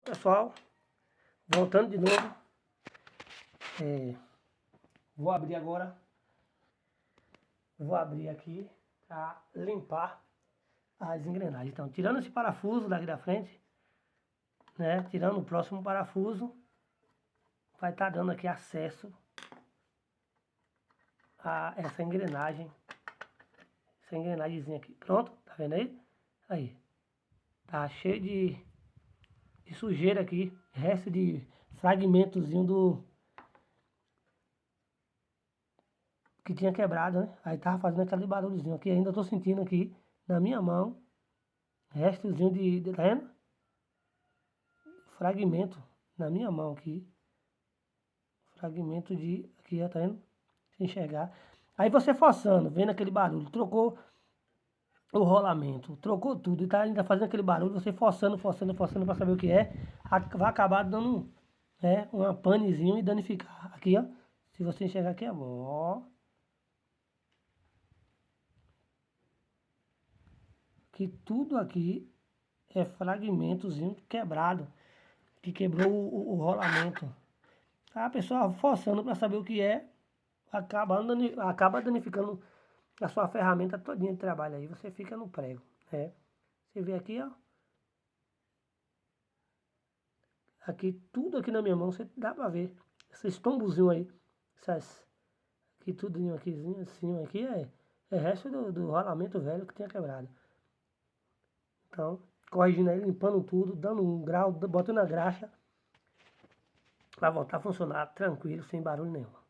Pessoal, voltando de novo, vou abrir agora, vou abrir aqui para limpar as engrenagens. Então, tirando esse parafuso daqui da frente, né, tirando o próximo parafuso, vai estar dando aqui acesso a essa engrenagemzinha aqui. Pronto, tá vendo aí? Aí, tá cheio de sujeira aqui, resto de fragmentozinho do que tinha quebrado, né? Aí tava fazendo aquele barulhozinho aqui, ainda tô sentindo aqui na minha mão, restozinho tá vendo? Fragmento na minha mão aqui, fragmento de, aqui, ó, tá vendo? Sem enxergar. Aí você forçando, vendo aquele barulho, trocou o rolamento, trocou tudo e tá ainda fazendo aquele barulho, você forçando para saber o que é, vai acabar dando uma panezinho e danificar. Aqui, ó, se você enxergar aqui é bom, ó. Que tudo aqui é fragmentozinho quebrado, que quebrou o rolamento. A pessoa forçando para saber o que é, acaba danificando a sua ferramenta todinha de trabalho aí, você fica no prego, né? Você vê aqui, ó. Aqui, tudo aqui na minha mão, você dá pra ver. Esses tombozinhos aí, aqui tudinho aqui, assim, aqui é resto do rolamento velho que tinha quebrado. Então, corrigindo aí, limpando tudo, dando um grau, botando a graxa, pra voltar a funcionar tranquilo, sem barulho nenhum.